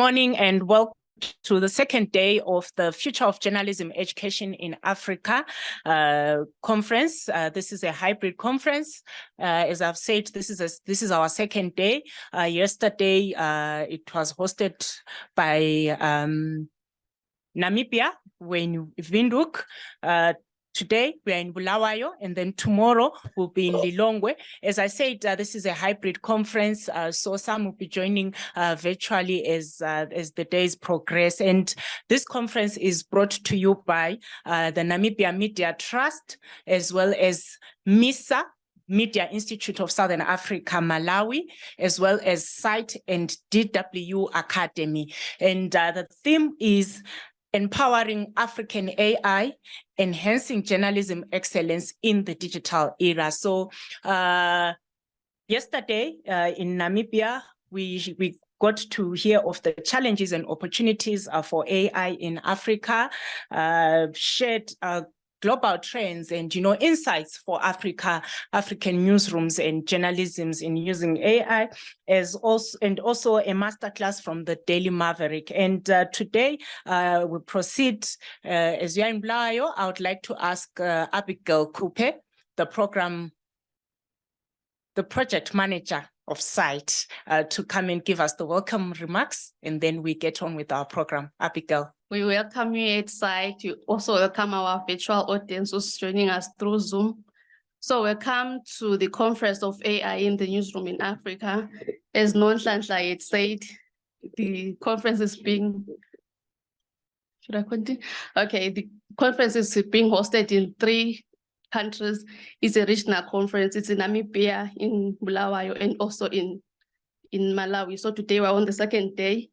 morning and welcome to the second day of the Future of Journalism Education in Africa conference. This is a hybrid conference. As I've said, this is our second day. Yesterday, it was hosted by Namibia, we're in Windhoek. Today, we are in Bulawayo, and then tomorrow we'll be in Lilongwe. As I said, this is a hybrid conference, so some will be joining virtually as the days progress. And this conference is brought to you by the Namibia Media Trust, as well as MISA, Media Institute of Southern Africa, Malawi, as well as CITE and DW Academy. And the theme is Empowering African AI, Enhancing Journalism Excellence in the Digital Era. So yesterday in Namibia, we got to hear of the challenges and opportunities for AI in Africa, shared global trends and insights for African newsrooms and journalisms in using AI, also a masterclass from the Daily Maverick. And today we proceed as we are in Bulawayo. I would like to ask Abigail Coupe, the project manager of CITE, to come and give us the welcome remarks, and then we get on with our program. Abigail. We welcome you at CITE. We also welcome our virtual audience who's joining us through Zoom. So welcome to the conference of AI in the newsroom in Africa. As Nonhlanhla had said, the conference is being, should I continue? Okay, the conference is being hosted in 3 countries. It's a regional conference. It's in Namibia, in Bulawayo, and also in Malawi. So today we're on the second day,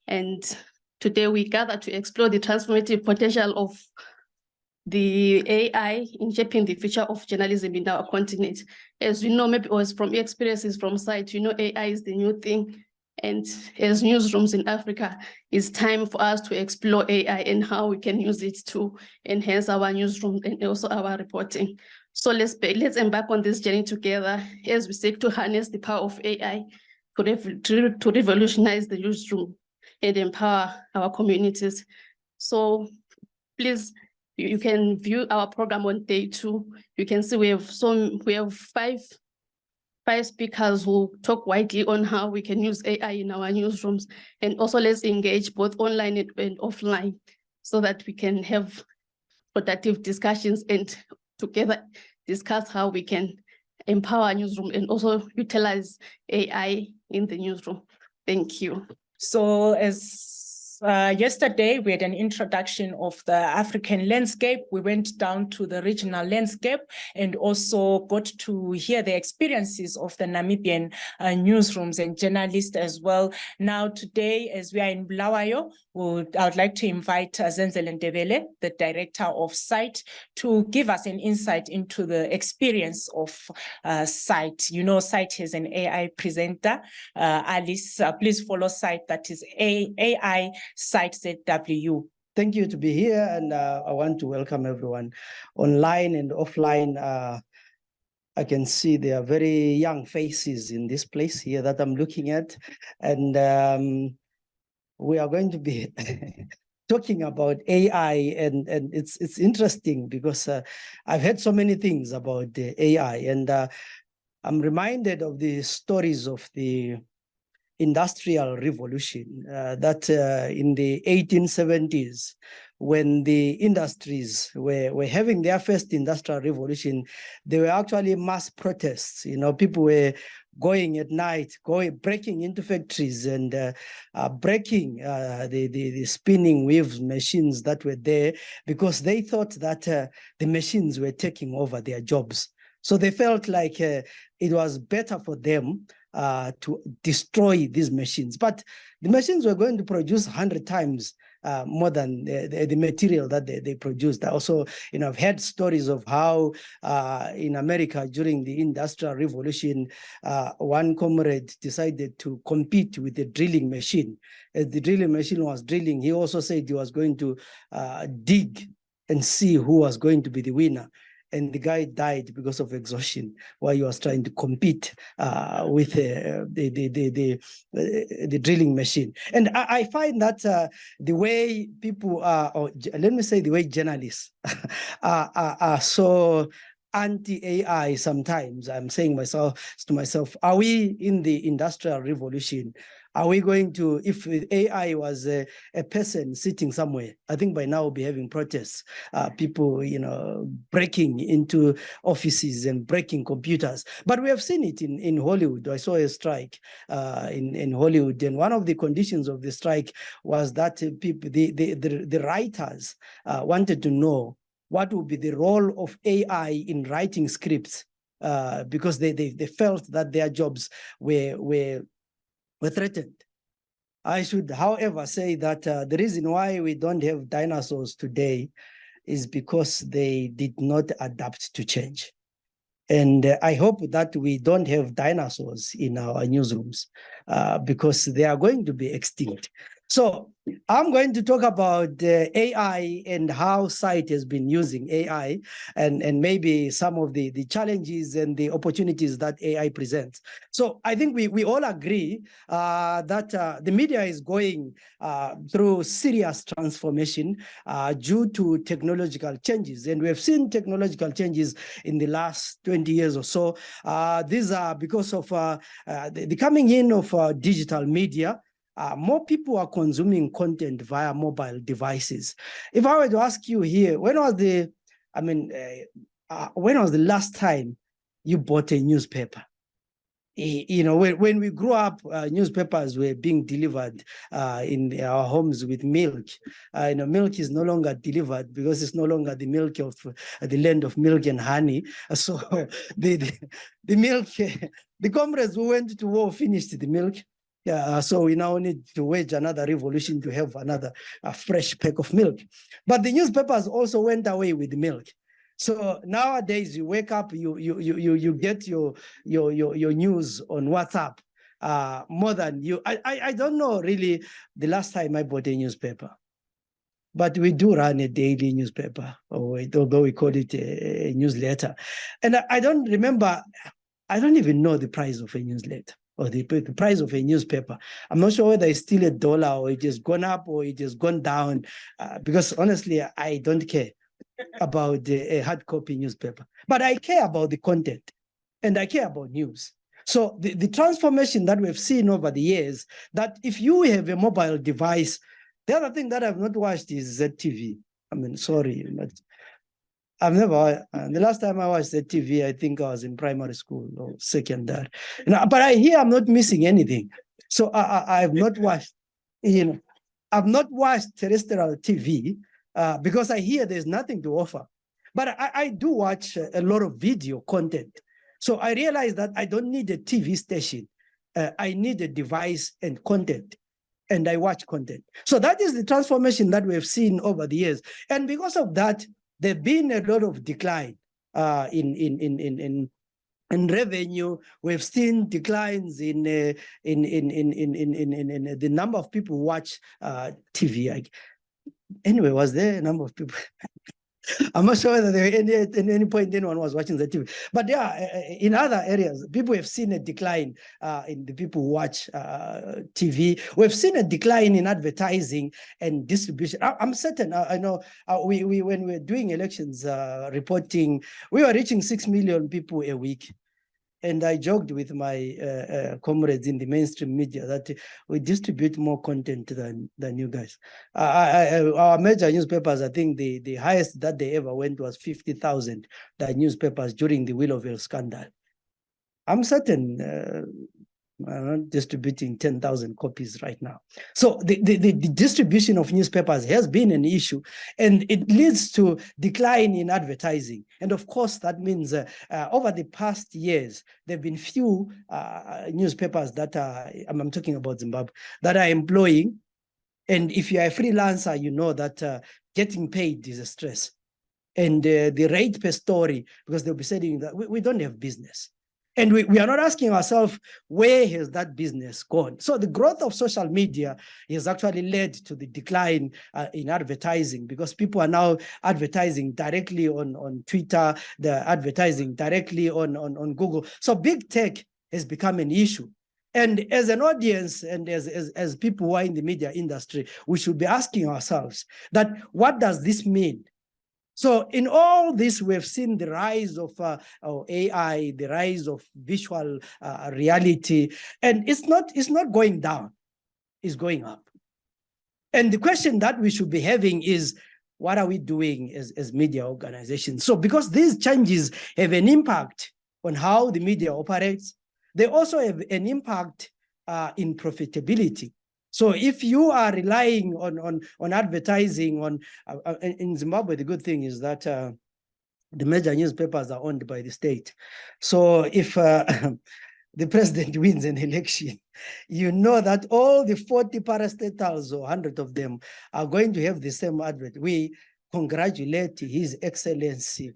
and today we gather to explore the transformative potential of the AI in shaping the future of journalism in our continent. As you know, maybe it was from experiences from CITE, AI is the new thing. And as newsrooms in Africa, it's time for us to explore AI and how we can use it to enhance our newsroom and also our reporting. So let's embark on this journey together as we seek to harness the power of AI to revolutionize the newsroom and empower our communities. So please, you can view our program on day 2. You can see we have five speakers who talk widely on how we can use AI in our newsrooms, and also let's engage both online and offline so that we can have productive discussions and together discuss how we can empower our newsroom and also utilize AI in the newsroom. Thank you. So as yesterday, we had an introduction of the African landscape. We went down to the regional landscape and also got to hear the experiences of the Namibian newsrooms and journalists as well. Now today, as we are in Bulawayo, I would like to invite Zenzele Ndebele, the director of CITE, to give us an insight into the experience of CITE. CITE has an AI presenter. Alice, please follow CITE, that is AI CITE ZW. Thank you to be here, and I want to welcome everyone online and offline. I can see there are very young faces in this place here that I'm looking at, and we are going to be talking about AI, and it's interesting because I've heard so many things about the AI, and I'm reminded of the stories of the Industrial Revolution, that in the 1870s, when the industries were having their first industrial revolution, there were actually mass protests. People were going at night, breaking into factories and breaking the spinning wheels machines that were there, because they thought that the machines were taking over their jobs. So they felt like it was better for them to destroy these machines. But the machines were going to produce 100 times more than the material that they produced. Also, I've heard stories of how in America during the Industrial Revolution, one comrade decided to compete with a drilling machine. As the drilling machine was drilling, he also said he was going to dig and see who was going to be the winner. and the guy died because of exhaustion while he was trying to compete with the drilling machine. And I find that the way people are, or let me say the way journalists are so anti-AI sometimes. I'm saying to myself, are we in the industrial revolution? Are we going to, if AI was a person sitting somewhere, I think by now we'll be having protests, people, breaking into offices and breaking computers. But we have seen it in Hollywood. I saw a strike in Hollywood, and one of the conditions of the strike was that people, the writers wanted to know what would be the role of AI in writing scripts, because they felt that their jobs were threatened. I should, however, say that the reason why we don't have dinosaurs today is because they did not adapt to change. And I hope that we don't have dinosaurs in our newsrooms because they are going to be extinct. So I'm going to talk about AI and how CITE has been using AI and maybe some of the challenges and the opportunities that AI presents. So I think we all agree that the media is going through serious transformation due to technological changes. And we have seen technological changes in the last 20 years or so. These are because of the coming in of digital media. More people are consuming content via mobile devices. If I were to ask you here, when was the last time you bought a newspaper? When we grew up, newspapers were being delivered in our homes with milk. Milk is no longer delivered because it's no longer the milk of the land of milk and honey. So the milk, the comrades who went to war finished the milk. So we now need to wage another revolution to have another fresh pack of milk. But the newspapers also went away with the milk. So nowadays you wake up, you get your news on WhatsApp more than you. I don't know really the last time I bought a newspaper, but we do run a daily newspaper, although we call it a newsletter. And I don't remember, I don't even know the price of a newsletter or the price of a newspaper. I'm not sure whether it's still $1 or it has gone up or it has gone down, because honestly, I don't care about a hard copy newspaper, but I care about the content and I care about news. So the transformation that we've seen over the years, that if you have a mobile device, the other thing that I've not watched is ZTV. I mean, sorry, but I've never, the last time I watched ZTV, I think I was in primary school or secondary. But I hear I'm not missing anything. So I've not watched, I've not watched terrestrial TV because I hear there's nothing to offer. But I do watch a lot of video content. So I realize that I don't need a TV station. I need a device and content. And I watch content. So that is the transformation that we've seen over the years. And because of that, there's been a lot of decline in revenue. We've seen declines in the number of people who watch TV. Anyway, was there a number of people? I'm not sure whether there were at any point anyone was watching the TV. But yeah, in other areas, people have seen a decline in the people who watch TV. We've seen a decline in advertising and distribution. I'm certain, I know we when we were doing elections reporting, we were reaching 6 million people a week. And I joked with my comrades in the mainstream media that we distribute more content than you guys. Our major newspapers, I think the highest that they ever went was 50,000 newspapers during the Willowville scandal. I'm certain I'm not distributing 10,000 copies right now. So the distribution of newspapers has been an issue, and it leads to decline in advertising. And of course, that means over the past years, there have been few newspapers that are, I'm talking about Zimbabwe, that are employing. And if you're a freelancer, you know that getting paid is a stress. And the rate per story, because they'll be saying that we don't have business. And we are not asking ourselves, where has that business gone? So the growth of social media has actually led to the decline in advertising, because people are now advertising directly on Twitter, they're advertising directly on Google. So big tech has become an issue. And as an audience and as people who are in the media industry, we should be asking ourselves that, what does this mean? So in all this, we've seen the rise of AI, the rise of visual reality, and it's not going down, it's going up. And the question that we should be having is, what are we doing as media organizations? So because these changes have an impact on how the media operates, they also have an impact in profitability. So if you are relying on advertising in Zimbabwe, the good thing is that the major newspapers are owned by the state. So if the president wins an election, you know that all the 40 parastatals or 100 of them are going to have the same advert. We congratulate His Excellency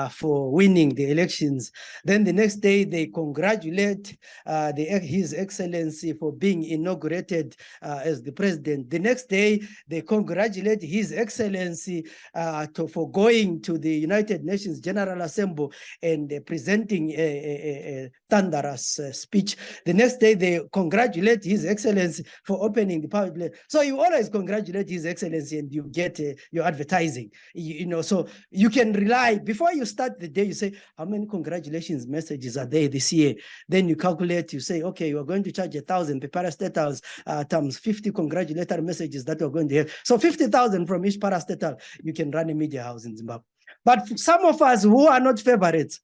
for winning the elections. Then the next day they congratulate His Excellency for being inaugurated as the president. The next day they congratulate His Excellency for going to the United Nations General Assembly and presenting a thunderous speech. The next day they congratulate His Excellency for opening the public. So you always congratulate His Excellency and you get your advertising, you know, so you can rely. Before you start the day, you say, how many congratulations messages are there this year? Then you calculate, you say, okay, you are going to charge 1,000 per parastatal times 50 congratulatory messages that you're going to have. So 50,000 from each parastatal, you can run a media house in Zimbabwe. But for some of us who are not favorites,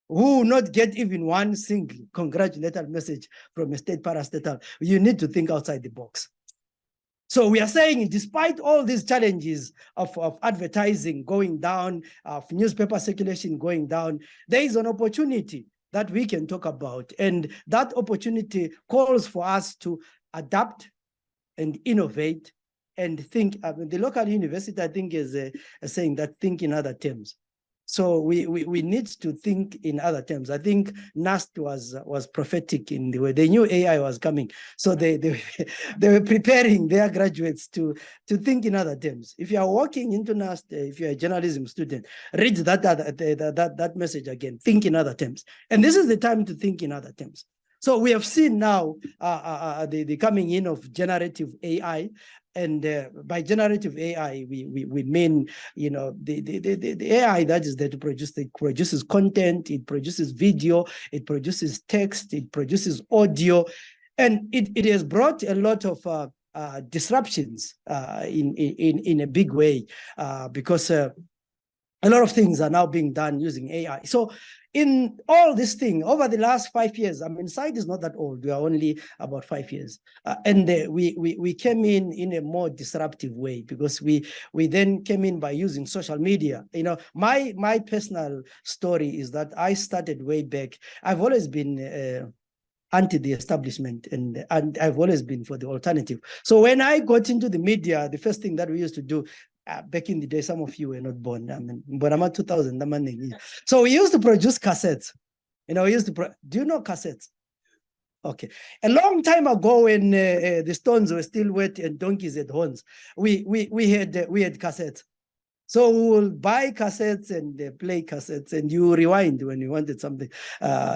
who will not get even one single congratulatory message from a state parastatal, you need to think outside the box. So we are saying, despite all these challenges of advertising going down, of newspaper circulation going down, there is an opportunity that we can talk about. And that opportunity calls for us to adapt and innovate and think. The local university, I think, is saying that think in other terms. So we need to think in other terms. I think NAST was prophetic in the way they knew AI was coming. So they were preparing their graduates to think in other terms. If you are walking into NAST, if you're a journalism student, read that message again, think in other terms. And this is the time to think in other terms. So we have seen now the coming in of generative AI. And by generative AI, we mean, you know, the AI that is there to produce, it produces content, it produces video, it produces text, it produces audio, and it has brought a lot of disruptions in a big way because a lot of things are now being done using AI. So in all this thing, over the last 5 years, I mean, CITE is not that old. We are only about 5 years. And we came in a more disruptive way because we then came in by using social media. You know, my personal story is that I started way back. I've always been anti the establishment, and I've always been for the alternative. So when I got into the media, the first thing that we used to do, back in the day, some of you were not born. I mean, but I'm at 2000. So we used to produce cassettes. You know, we used to do you know cassettes? Okay. A long time ago, when the Stones were still wet and donkeys had horns, we had cassettes. So we will buy cassettes and play cassettes, and you rewind when you wanted something.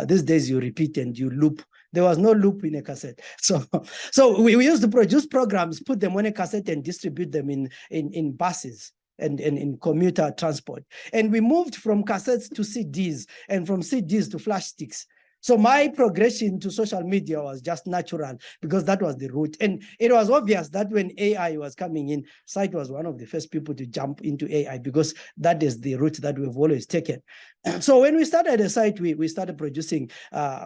These days you repeat and you loop. There was no loop in a cassette. So we used to produce programs, put them on a cassette and distribute them in buses and in commuter transport. And we moved from cassettes to CDs and from CDs to flash sticks. So my progression to social media was just natural because that was the route. And it was obvious that when AI was coming in, CITE was one of the first people to jump into AI because that is the route that we've always taken. So when we started a CITE, we started producing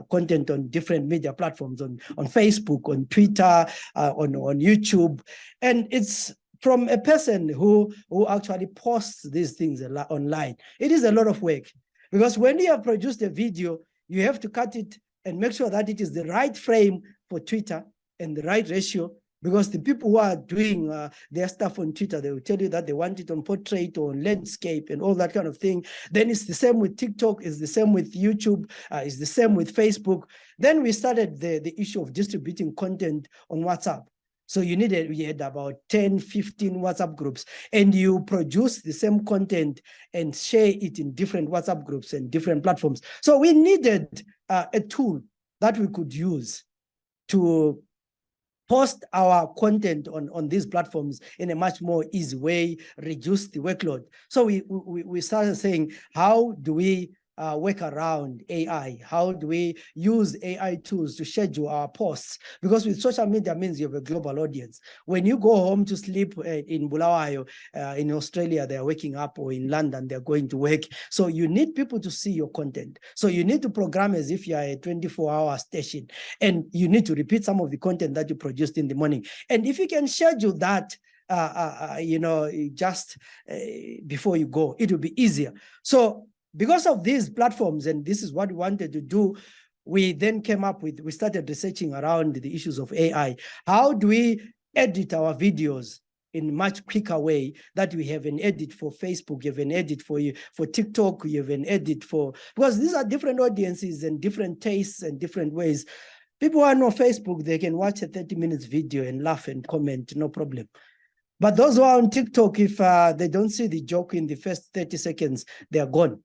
content on different media platforms, on Facebook, on Twitter, on YouTube. And it's from a person who actually posts these things online. It is a lot of work because when you have produced a video, you have to cut it and make sure that it is the right frame for Twitter and the right ratio Because the people who are doing their stuff on Twitter, they will tell you that they want it on portrait or on landscape and all that kind of thing. Then it's the same with TikTok, it's the same with YouTube, it's the same with Facebook. Then we started the issue of distributing content on WhatsApp. So we had about 10, 15 WhatsApp groups, and you produce the same content and share it in different WhatsApp groups and different platforms. So we needed a tool that we could use to post our content on these platforms in a much more easy way, reduce the workload. So we started saying, how do we work around AI? How do we use AI tools to schedule our posts? Because with social media means you have a global audience. When you go home to sleep in Bulawayo, in Australia, they're waking up, or in London, they're going to work. So you need people to see your content. So you need to program as if you're a 24-hour station, and you need to repeat some of the content that you produced in the morning. And if you can schedule that, just before you go, it will be easier. So because of these platforms, and this is what we wanted to do, we then came up with, we started researching around the issues of AI. How do we edit our videos in a much quicker way, that we have an edit for Facebook, you have an edit for TikTok, you have an edit for, because these are different audiences and different tastes and different ways. People who are on Facebook, they can watch a 30 minutes video and laugh and comment, no problem. But those who are on TikTok, if they don't see the joke in the first 30 seconds, they are gone.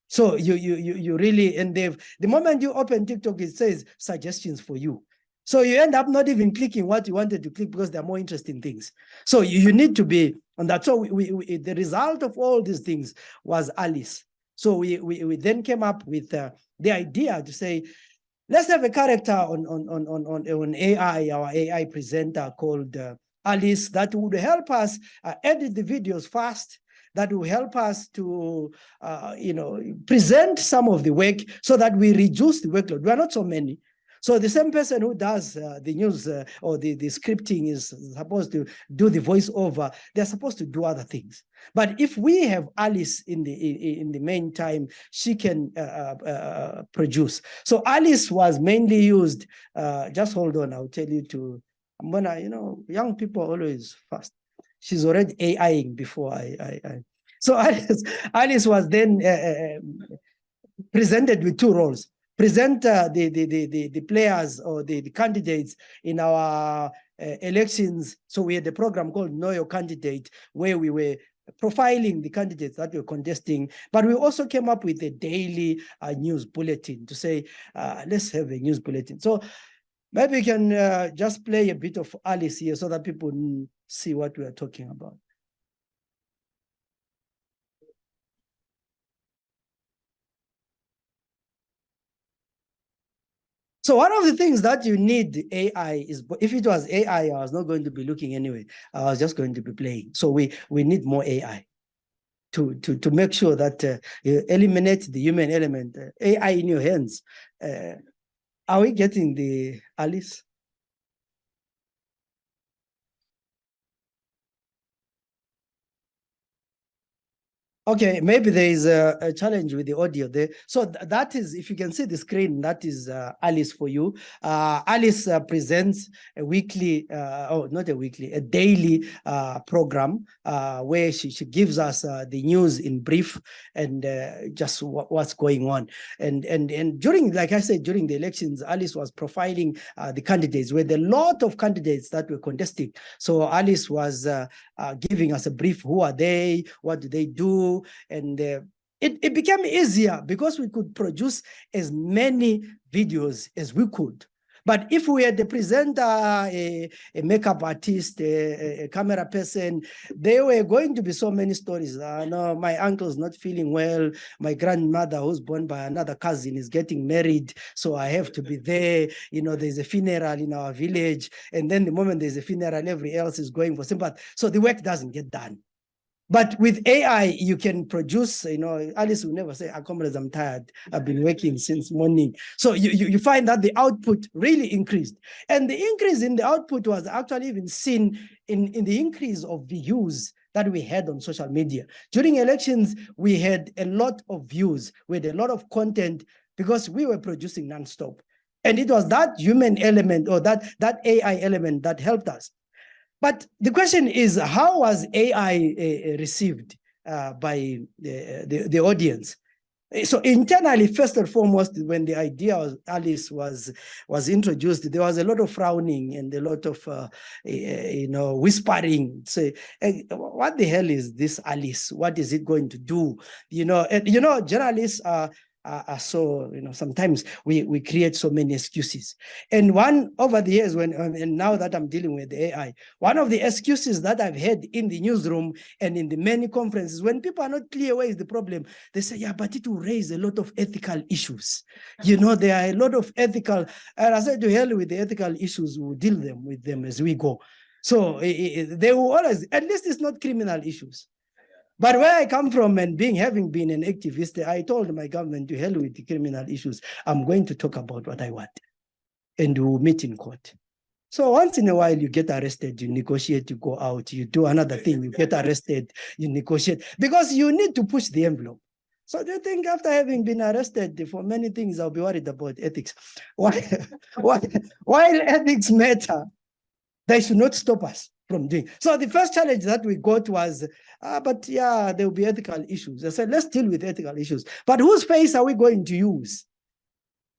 So you really, and the moment you open TikTok, it says suggestions for you. So you end up not even clicking what you wanted to click, because there are more interesting things. So you need to be on that. So the result of all these things was Alice. So we then came up with the idea to say, let's have a character on AI, our AI presenter called Alice, that would help us edit the videos fast, that will help us to, present some of the work so that we reduce the workload. We are not so many. So the same person who does the news or the scripting is supposed to do the voiceover. They're supposed to do other things. But if we have Alice in the meantime, she can produce. So Alice was mainly used, just hold on, I'll tell you I'm gonna, young people are always fast. She's already AIing before So Alice was then presented with two roles. Present the players or the candidates in our elections. So we had a program called Know Your Candidate, where we were profiling the candidates that were contesting, but we also came up with a daily news bulletin to say, let's have a news bulletin. So maybe you can just play a bit of Alice here so that people see what we are talking about. So one of the things that you need AI is, if it was AI, I was not going to be looking anyway. I was just going to be playing. So we need more AI to make sure that you eliminate the human element. AI in your hands. Are we getting the Alice? Okay, maybe there is a challenge with the audio there. So that is, if you can see the screen, that is Alice for you. Alice presents a weekly, not a weekly, a daily program where she gives us the news in brief and just what's going on. And during, like I said, during the elections, Alice was profiling the candidates. With a lot of candidates that were contesting. So Alice was giving us a brief. Who are they? What do they do? And it became easier because we could produce as many videos as we could. But if we had a presenter, a makeup artist, a camera person, there were going to be so many stories. No, my uncle's not feeling well. My grandmother, who's born by another cousin, is getting married, so I have to be there. There's a funeral in our village, and then the moment there's a funeral, everybody else is going for sympathy. So the work doesn't get done. But with AI, you can produce, Alice will never say, comrades, I'm tired. I've been working since morning. So you find that the output really increased. And the increase in the output was actually even seen in the increase of views that we had on social media. During elections, we had a lot of views. We had a lot of content because we were producing nonstop. And it was that human element or that AI element that helped us. But the question is, how was AI received by the audience? So internally, first and foremost, when the idea of Alice was introduced, there was a lot of frowning and a lot of whispering. Say, hey, what the hell is this Alice? What is it going to do? And journalists are so, sometimes we create so many excuses. And one over the years, and now that I'm dealing with AI, one of the excuses that I've heard in the newsroom and in the many conferences, when people are not clear where is the problem, they say, yeah, but it will raise a lot of ethical issues. There are a lot of ethical, and I said, to hell with the ethical issues, we'll deal with them as we go. So they will always, at least it's not criminal issues. But where I come from and having been an activist, I told my government, to hell with the criminal issues. I'm going to talk about what I want. And we'll meet in court. So once in a while, you get arrested, you negotiate, you go out, you do another thing, you get arrested, you negotiate, because you need to push the envelope. So do you think after having been arrested for many things, I'll be worried about ethics? While ethics matter, they should not stop us from doing. So the first challenge that we got was, but yeah, there will be ethical issues. I said, let's deal with ethical issues. But whose face are we going to use?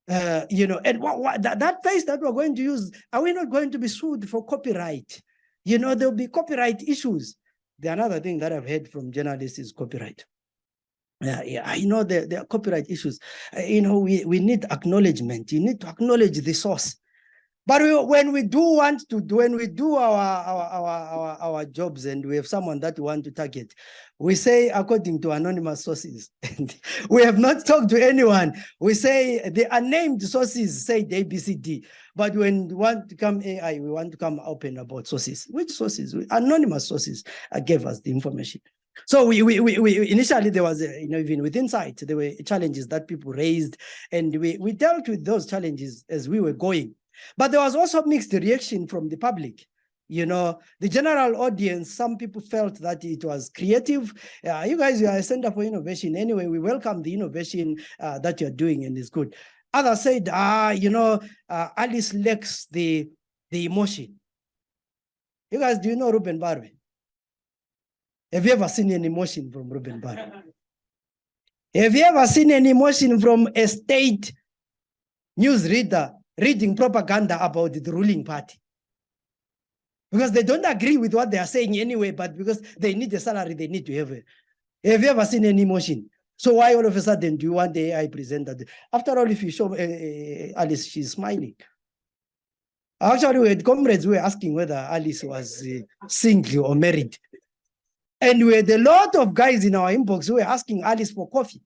And that face that we're going to use, are we not going to be sued for copyright? There'll be copyright issues. The another thing that I've heard from journalists is copyright. I know there are copyright issues. We need acknowledgement. You need to acknowledge the source. But when we do our jobs and we have someone that we want to target, we say according to anonymous sources. We have not talked to anyone. We say the unnamed sources say the ABCD. But when we want to come AI, we want to come open about sources. Which sources? Anonymous sources gave us the information. So we initially there was even within CITE there were challenges that people raised, and we dealt with those challenges as we were going. But there was also mixed reaction from the public. The general audience, some people felt that it was creative. You guys are a center for innovation. Anyway, we welcome the innovation that you're doing, and it's good. Others said, Alice lacks the emotion. You guys, do you know Ruben Barwe? Have you ever seen an emotion from Ruben Barwe? Have you ever seen an emotion from a state newsreader reading propaganda about the ruling party? Because they don't agree with what they are saying anyway, but because they need a salary, they need to have it. Have you ever seen any emotion? So why all of a sudden do you want the AI presenter? After all, if you show Alice, she's smiling. Actually, we had comrades who were asking whether Alice was single or married. And we had a lot of guys in our inbox who were asking Alice for coffee.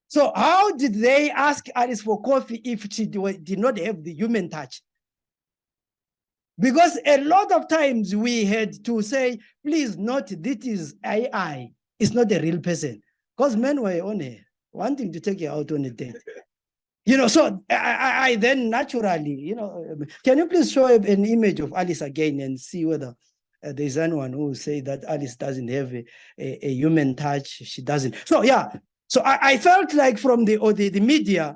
So how did they ask Alice for coffee if she did not have the human touch? Because a lot of times we had to say, please note, this is AI. It's not a real person. Because men were only wanting to take you out on a date. So I then naturally, can you please show an image of Alice again and see whether there's anyone who will say that Alice doesn't have a human touch. She doesn't. So yeah. So I felt like from the media,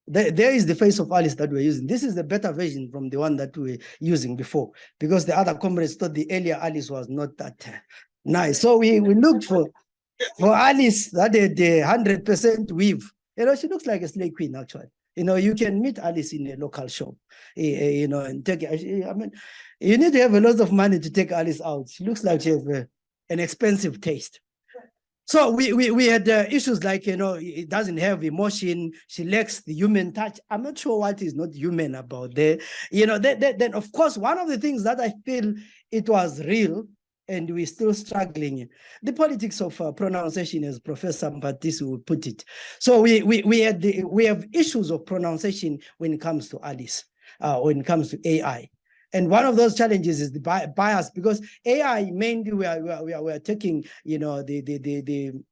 there is the face of Alice that we're using. This is the better version from the one that we were using before, because the other comrades thought the earlier Alice was not that nice. So we looked for Alice that had 100% weave. She looks like a slave queen, actually. You can meet Alice in a local shop, and take. You need to have a lot of money to take Alice out. She looks like she has an expensive taste. So we had issues like, it doesn't have emotion. She lacks the human touch. I'm not sure what is not human about there. Then of course, one of the things that I feel it was real, and we're still struggling, the politics of pronunciation, as Professor Mpatisi would put it. So we have issues of pronunciation when it comes to Alice, when it comes to AI. And one of those challenges is the bias, because AI mainly we are taking the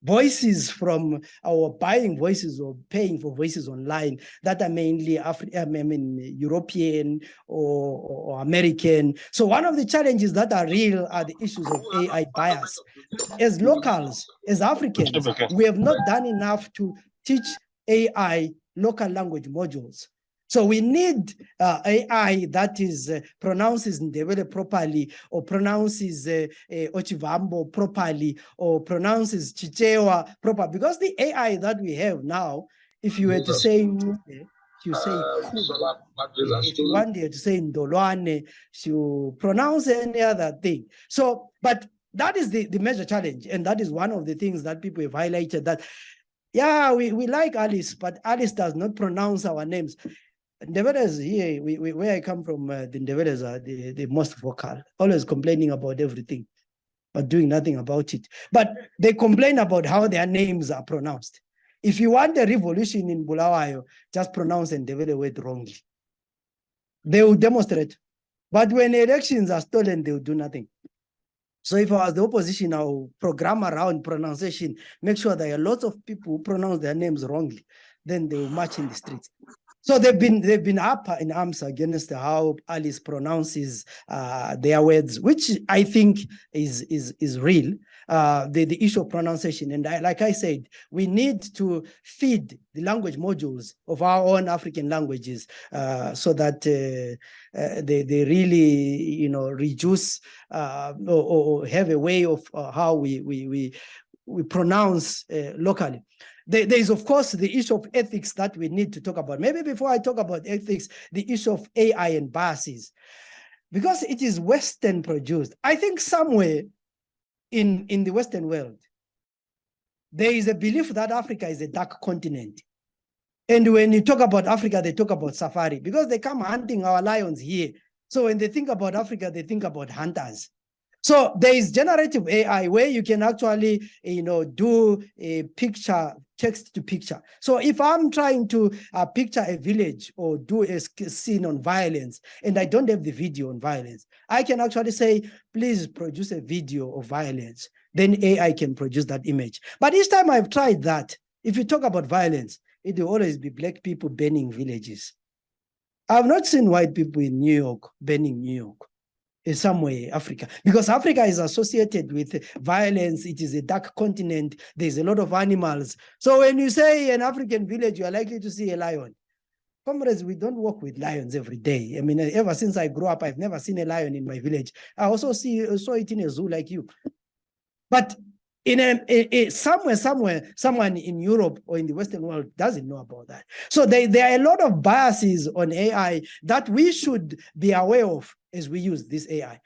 voices from our buying voices or paying for voices online that are mainly European or American. So one of the challenges that are real are the issues of AI bias. As locals, as Africans, we have not done enough to teach AI local language modules. So we need AI that is pronounces Ndebele properly, or pronounces Ochivambo properly, or pronounces Chichewa properly. Because the AI that we have now, if you were to say, you say cool. If you want to say Ndolwane, you pronounce any other thing. So, but that is the major challenge. And that is one of the things that people have highlighted, that, yeah, we like Alice, but Alice does not pronounce our names. Ndebeles here, where I come from, the Ndebeles are the most vocal, always complaining about everything, but doing nothing about it. But they complain about how their names are pronounced. If you want a revolution in Bulawayo, just pronounce Ndebele word wrongly. They will demonstrate. But when elections are stolen, they will do nothing. So if I was the opposition, I will program around pronunciation, make sure there are lots of people who pronounce their names wrongly, then they will march in the streets. So they've been up in arms against how Alice pronounces their words, which I think is real. The issue of pronunciation, and like I said, we need to feed the language modules of our own African languages so that they really, reduce or have a way of how we pronounce locally. There is, of course, the issue of ethics that we need to talk about. Maybe before I talk about ethics, the issue of AI and biases, because it is Western produced. I think somewhere in the Western world, there is a belief that Africa is a dark continent. And when you talk about Africa, they talk about safari, because they come hunting our lions here. So when they think about Africa, they think about hunters. So there is generative AI where you can actually, do a picture, text to picture. So if I'm trying to picture a village or do a scene on violence, and I don't have the video on violence, I can actually say, please produce a video of violence. Then AI can produce that image. But each time I've tried that, if you talk about violence, it will always be black people burning villages. I've not seen white people in New York burning New York. Somewhere Africa, because Africa is associated with violence. It is a dark continent. There's a lot of animals. So when you say an African village, you are likely to see a lion. Comrades, we don't work with lions every day. I mean, ever since I grew up, I've never seen a lion in my village. I also saw it in a zoo like you. But in someone in Europe or in the Western world doesn't know about that. So there are a lot of biases on AI that we should be aware of as we use this AI.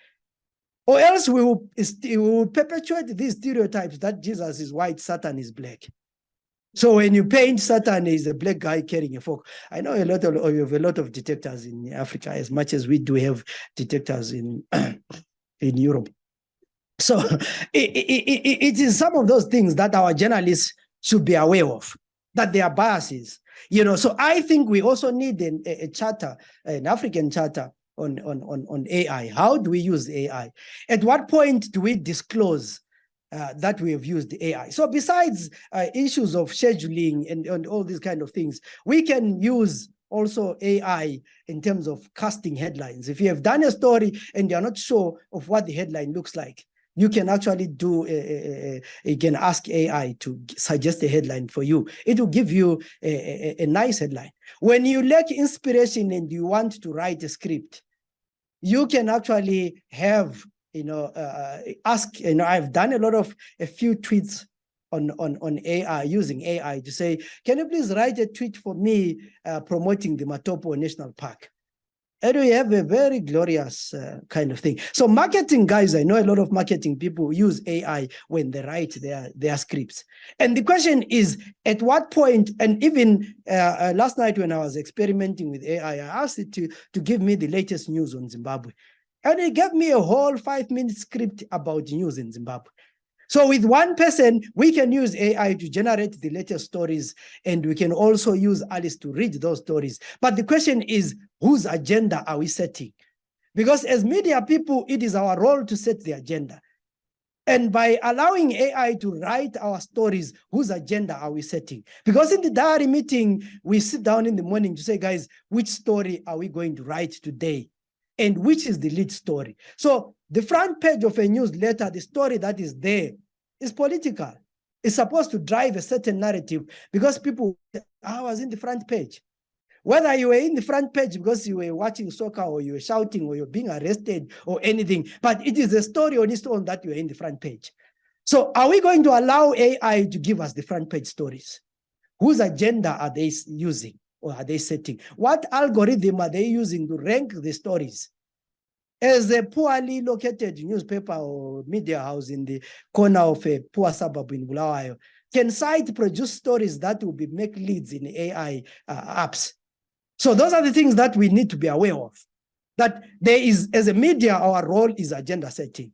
Or else we will perpetuate these stereotypes that Jesus is white, Satan is black. So when you paint Satan as a black guy carrying a fork, I know you have a lot of detectors in Africa, as much as we do have detectors in Europe. So it is some of those things that our journalists should be aware of, that there are biases. So I think we also need a charter, an African charter on AI. How do we use AI? At what point do we disclose that we have used AI? So besides issues of scheduling and all these kind of things, we can use also AI in terms of casting headlines. If you have done a story and you're not sure of what the headline looks like, you can actually you can ask AI to suggest a headline for you. It will give you a nice headline. When you lack inspiration and you want to write a script, you can actually have, ask, I've done a few tweets on AI, using AI to say, can you please write a tweet for me promoting the Matopo National Park? And we have a very glorious kind of thing. So marketing guys, I know a lot of marketing people use AI when they write their scripts. And the question is, at what point, and even last night when I was experimenting with AI, I asked it to give me the latest news on Zimbabwe. And it gave me a whole 5-minute script about news in Zimbabwe. So with one person, we can use AI to generate the latest stories, and we can also use Alice to read those stories. But the question is, whose agenda are we setting? Because as media people, it is our role to set the agenda. And by allowing AI to write our stories, whose agenda are we setting? Because in the diary meeting, we sit down in the morning to say, guys, which story are we going to write today? And which is the lead story? So the front page of a newsletter, the story that is there is political. It's supposed to drive a certain narrative because people, I was in the front page. Whether you were in the front page because you were watching soccer or you were shouting or you're being arrested or anything, but it is a story on its own that you are in the front page. So are we going to allow AI to give us the front page stories? Whose agenda are they using or are they setting? What algorithm are they using to rank the stories? As a poorly located newspaper or media house in the corner of a poor suburb in Bulawayo, can CITE produce stories that will make leads in AI apps? So those are the things that we need to be aware of. That there is, as a media, our role is agenda setting.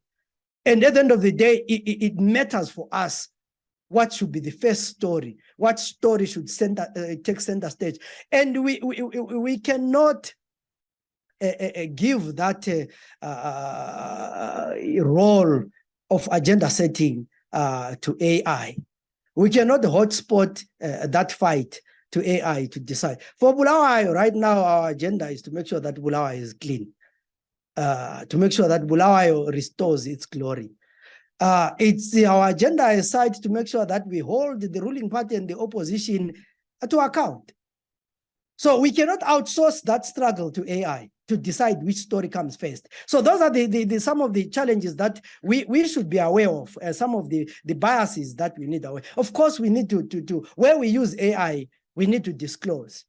And at the end of the day, it matters for us what should be the first story, what story should take center stage. And we cannot give that role of agenda setting to AI. We cannot hotspot that fight to AI to decide. For Bulawayo, right now, our agenda is to make sure that Bulawayo is clean, to make sure that Bulawayo restores its glory. It's our agenda aside to make sure that we hold the ruling party and the opposition to account. So we cannot outsource that struggle to AI to decide which story comes first. So those are some of the challenges that we should be aware of, some of the biases that we need aware. Of course, we need to where we use AI, we need to disclose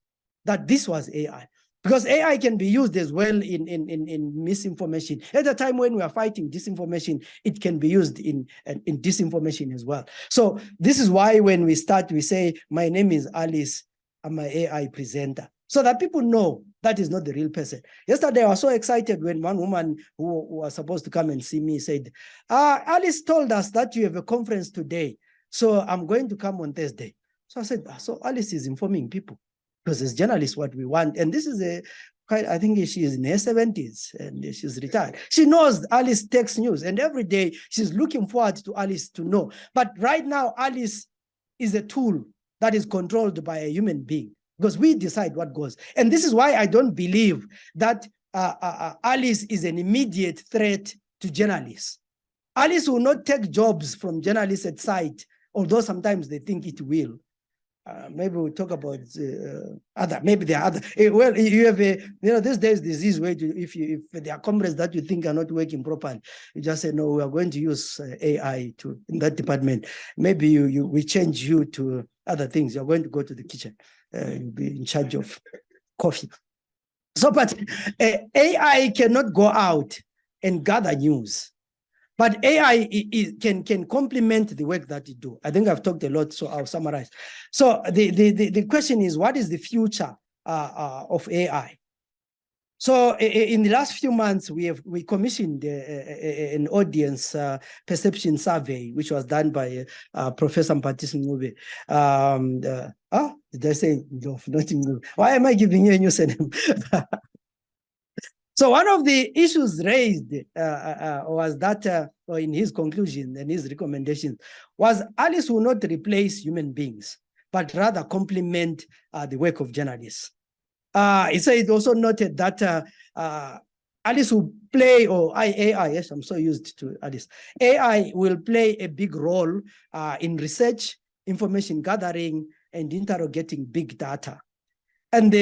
that this was AI. Because AI can be used as well in misinformation. At the time when we are fighting disinformation, it can be used in disinformation as well. So this is why when we start, we say, my name is Alice, I'm an AI presenter. So that people know that is not the real person. Yesterday, I was so excited when one woman who was supposed to come and see me said, Alice told us that you have a conference today, so I'm going to come on Thursday. So I said, so Alice is informing people. Because as journalists, what we want, and this is I think she is in her 70s and she's retired. She knows Alice takes news, and every day she's looking forward to Alice to know. But right now, Alice is a tool that is controlled by a human being because we decide what goes. And this is why I don't believe that Alice is an immediate threat to journalists. Alice will not take jobs from journalists at CITE, although sometimes they think it will. Maybe we'll talk about maybe there are other. Well, you have these days there's this way to, if there are comrades that you think are not working properly, you just say, no, we are going to use AI in that department. Maybe we change you to other things. You're going to go to the kitchen. You'll be in charge of coffee. So, but AI cannot go out and gather news. But AI can complement the work that it do. I think I've talked a lot, so I'll summarize. So the question is, what is the future of AI? So in the last few months, we commissioned an audience perception survey, which was done by Professor Mpatisi Ngube. Did I say no? Not Ngube. Why am I giving you a new surname? So one of the issues raised was that, or in his conclusion and his recommendations, was Alice will not replace human beings, but rather complement the work of journalists. He said it also noted that Alice will play, or AI, yes, I'm so used to Alice. AI will play a big role in research, information gathering, and interrogating big data. And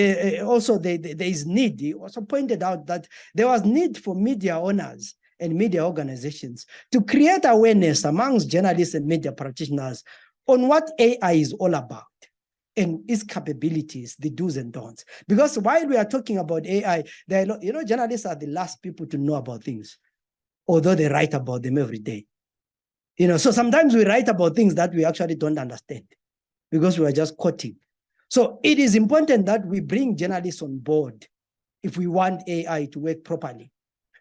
also there is need. He also pointed out that there was need for media owners and media organizations to create awareness amongst journalists and media practitioners on what AI is all about and its capabilities, the do's and don'ts. Because while we are talking about AI, journalists are the last people to know about things, although they write about them every day. So sometimes we write about things that we actually don't understand because we are just quoting. So it is important that we bring journalists on board if we want AI to work properly.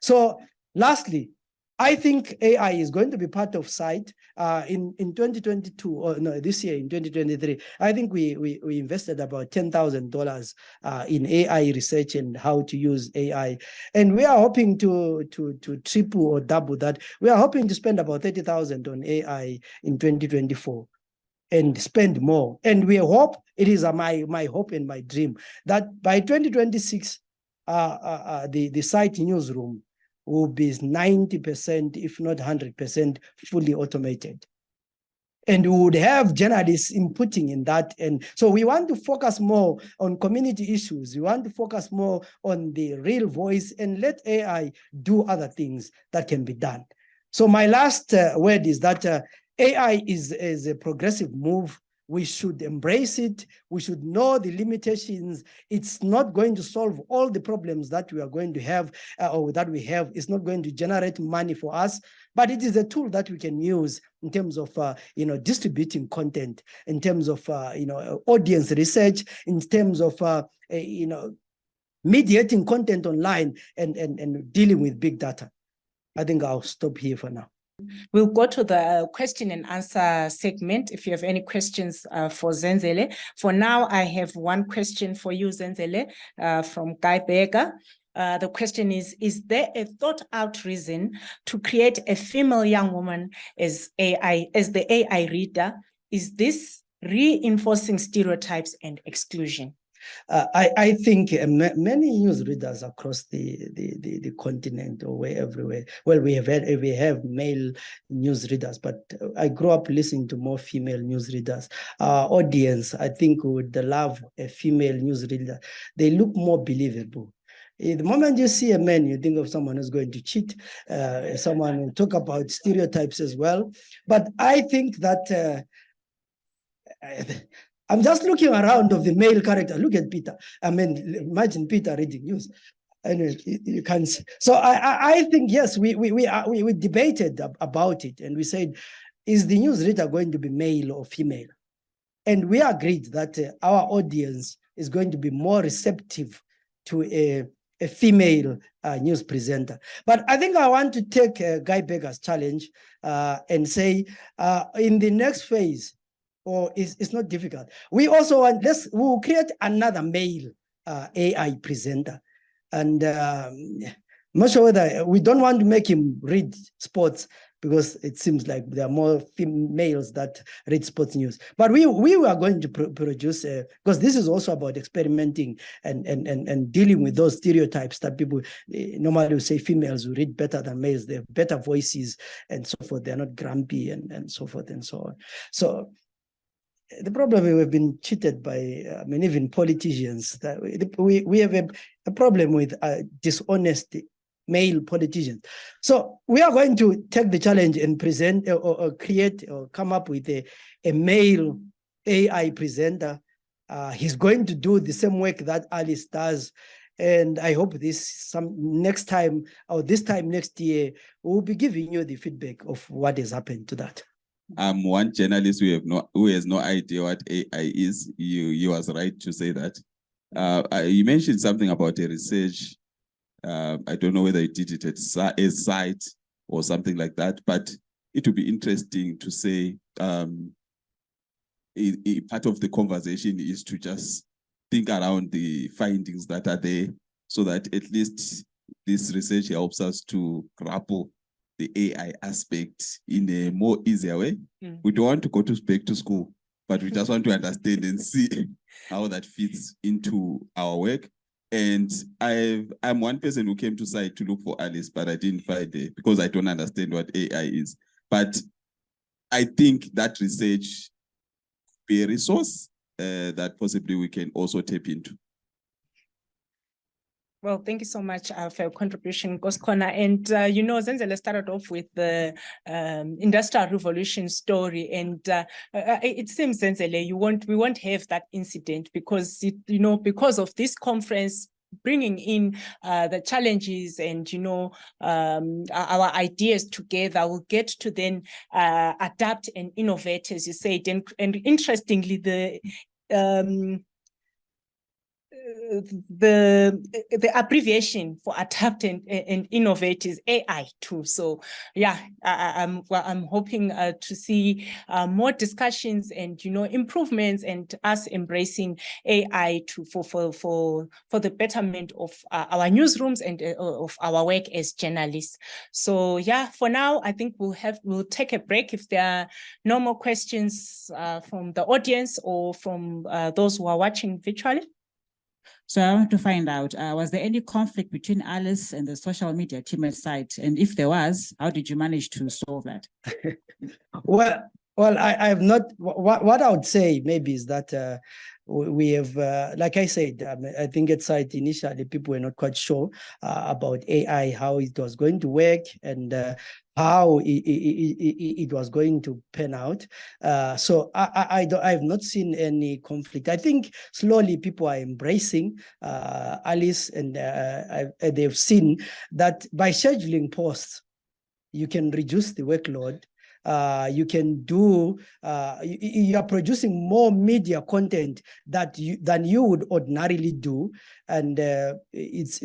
So lastly, I think AI is going to be part of CITE in 2022, or no, this year in 2023. I think we invested about $10,000 in AI research and how to use AI. And we are hoping to triple or double that. We are hoping to spend about $30,000 on AI in 2024. And spend more. And we hope, it is my hope and my dream, that by 2026, the CITE newsroom will be 90%, if not 100%, fully automated. And we would have journalists inputting in that. And so we want to focus more on community issues. We want to focus more on the real voice and let AI do other things that can be done. So my last word is that AI is a progressive move. We should embrace it. We should know the limitations. It's not going to solve all the problems that we are going to have or that we have. It's not going to generate money for us, but it is a tool that we can use in terms of distributing content, in terms of audience research, in terms of mediating content online and dealing with big data. I think I'll stop here for now. We'll go to the question and answer segment if you have any questions for Zenzele. For now, I have one question for you, Zenzele, from Guy Berger. The question is there a thought out reason to create a female young woman as the AI reader? Is this reinforcing stereotypes and exclusion? I think many news readers across the continent or everywhere. Well, we have male news readers, but I grew up listening to more female news readers. Our audience, I think, would love a female news reader. They look more believable. The moment you see a man, you think of someone who's going to cheat, someone who talk about stereotypes as well. But I think that I'm just looking around of the male character. Look at Peter. I mean, imagine Peter reading news. And you can't see. So I think, yes, we debated about it. And we said, is the news reader going to be male or female? And we agreed that our audience is going to be more receptive to a female news presenter. But I think I want to take Guy Berger's challenge and say, in the next phase, or it's not difficult. We also want, we'll create another male AI presenter. And I'm not sure whether we don't want to make him read sports because it seems like there are more females that read sports news. But we are going to produce, because this is also about experimenting and dealing with those stereotypes that people normally will say females who read better than males. They have better voices and so forth. They're not grumpy and so forth and so on. So the problem is we've been cheated by, even politicians. That we have a problem with dishonest male politicians. So we are going to take the challenge and present or create or come up with a male AI presenter. He's going to do the same work that Alice does. And I hope this time next year, we'll be giving you the feedback of what has happened to that. I'm one journalist who has no idea what AI is. You was right to say that. You mentioned something about a research. I don't know whether you did it at a CITE or something like that, but it would be interesting to say part of the conversation is to just think around the findings that are there so that at least this research helps us to grapple the AI aspect in a more easier way. Mm. We don't want to go back to school, but we just want to understand and see how that fits into our work. And I'm one person who came to CITE to look for Alice, but I didn't find it because I don't understand what AI is. But I think that research could be a resource that possibly we can also tap into. Well, thank you so much for your contribution, Goskona. And, Zenzele started off with the Industrial Revolution story. And it seems, Zenzele, we won't have that incident because, because of this conference, bringing in the challenges and, our ideas together, we'll get to then adapt and innovate, as you said. And interestingly, the abbreviation for adapt and innovate is AI too. So yeah, I'm hoping to see more discussions and improvements and us embracing AI for the betterment of our newsrooms and of our work as journalists. So yeah, for now I think we'll take a break if there are no more questions from the audience or from those who are watching virtually. So I want to find out, was there any conflict between Alice and the social media team at CITE? And if there was, how did you manage to solve that? Well, Well, I have not. What I would say maybe is that we have, like I said, I think at CITE initially people were not quite sure about AI, how it was going to work, and how it was going to pan out. So I have not seen any conflict. I think slowly people are embracing Alice, and they've seen that by scheduling posts, you can reduce the workload. You can do, you are producing more media content than you would ordinarily do. And this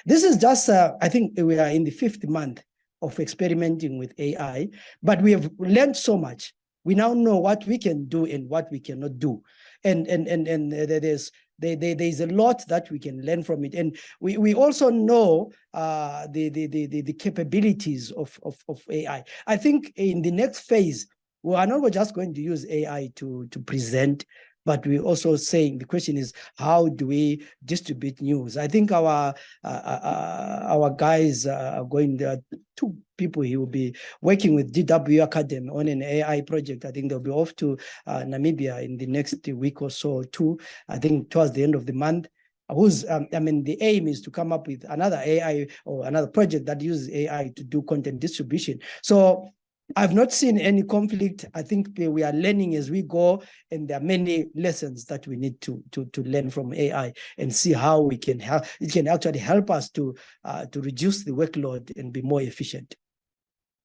is just, I think we are in the 5th month of experimenting with AI, but we have learned so much. We now know what we can do and what we cannot do. And there's a lot that we can learn from it. And we also know the capabilities of AI. I think in the next phase, we are not just going to use AI to present, but we're also saying the question is, how do we distribute news? I think our guys are going there. 2 people he will be working with DW Academy on an AI project. I think they'll be off to Namibia in the next week or so too. I think towards the end of the month. The aim is to come up with another AI or another project that uses AI to do content distribution. So I've not seen any conflict. I think we are learning as we go, and there are many lessons that we need to learn from AI and see how we can help. It can actually help us to reduce the workload and be more efficient.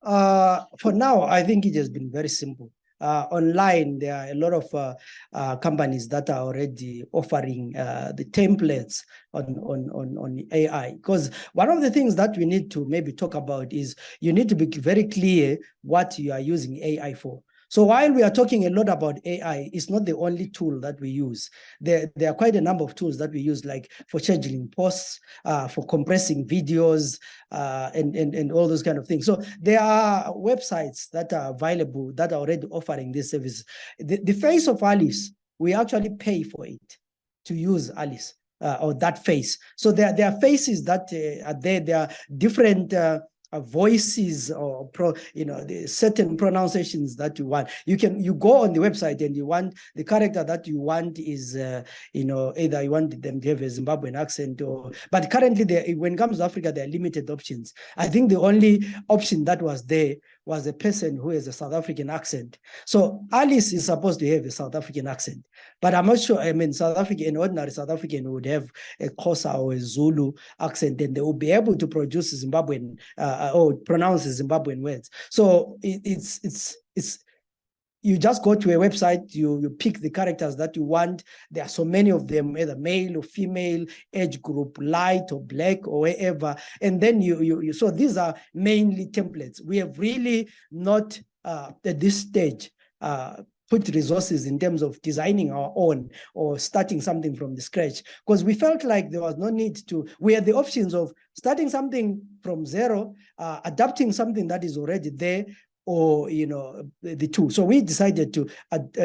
For now, I think it has been very simple. Online, there are a lot of companies that are already offering the templates on AI. Because one of the things that we need to maybe talk about is you need to be very clear what you are using AI for. So while we are talking a lot about AI, it's not the only tool that we use. There are quite a number of tools that we use, like for scheduling posts, for compressing videos, and all those kind of things. So there are websites that are available that are already offering this service. The face of Alice, we actually pay for it to use Alice, or that face. So there are faces that are there. There are different voices or the certain pronunciations that you want. You go on the website and you want the character that you want is either you want them to have a Zimbabwean accent, but currently when it comes to Africa, there are limited options. I think the only option that was there was a person who has a South African accent. So Alice is supposed to have a South African accent, but I'm not sure. I mean, an ordinary South African would have a Xhosa or a Zulu accent, and they will be able to produce Zimbabwean or pronounce Zimbabwean words. So it's you just go to a website, you pick the characters that you want. There are so many of them, either male or female, age group, light or black or wherever. And then so these are mainly templates. We have really not at this stage put resources in terms of designing our own or starting something from the scratch, because we felt like there was no need to. We had the options of starting something from zero, adapting something that is already there, or the two. So we decided to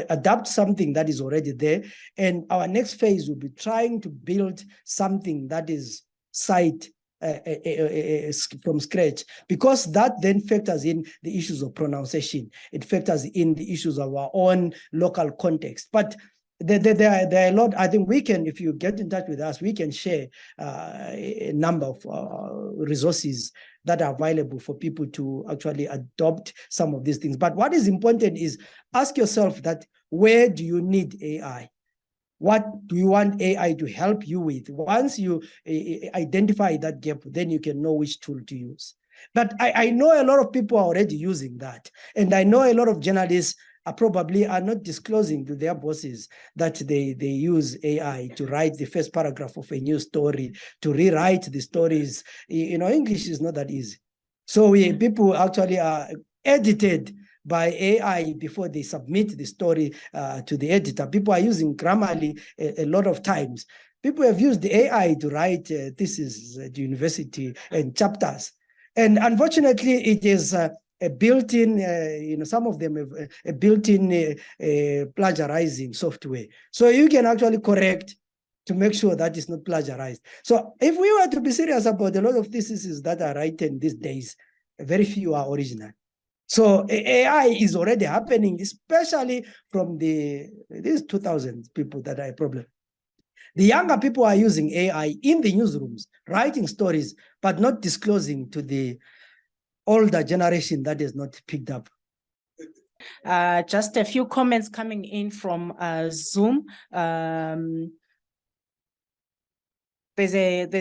adapt something that is already there, and our next phase will be trying to build something that is CITE from scratch, because that then factors in the issues of pronunciation. It factors in the issues of our own local context. But there are a lot. I think we can, if you get in touch with us, we can share a number of resources that are available for people to actually adopt some of these things. But what is important is ask yourself that, where do you need AI? What do you want AI to help you with? Once you identify that gap, then you can know which tool to use. But I know a lot of people are already using that. And I know a lot of journalists probably are not disclosing to their bosses that they use AI to write the first paragraph of a news story, to rewrite the stories. English is not that easy. So people actually are edited by AI before they submit the story to the editor. People are using Grammarly a lot of times. People have used the AI to write theses at university and chapters. And unfortunately, it is a built-in, some of them have a built-in plagiarizing software. So you can actually correct to make sure that it's not plagiarized. So if we were to be serious about a lot of theses that are written these days, very few are original. So AI is already happening, especially from these 2,000 people that are a problem. The younger people are using AI in the newsrooms, writing stories, but not disclosing to the older generation that is not picked up. Just a few comments coming in from Zoom. There's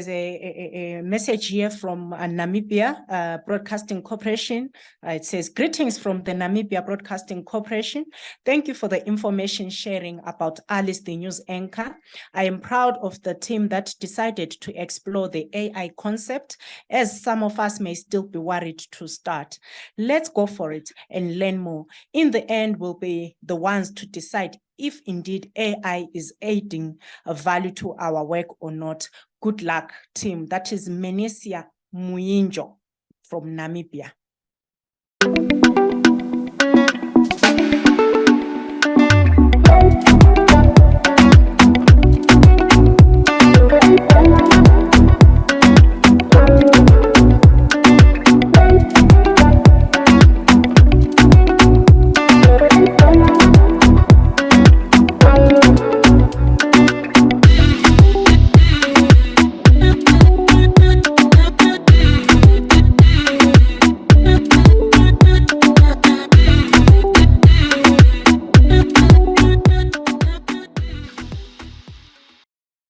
a message here from Namibia Broadcasting Corporation. It says, greetings from the Namibia Broadcasting Corporation. Thank you for the information sharing about Alice, the news anchor. I am proud of the team that decided to explore the AI concept, as some of us may still be worried to start. Let's go for it and learn more. In the end, we'll be the ones to decide if indeed AI is adding a value to our work or not. Good luck, team. That is Menesia Muyinjo from Namibia.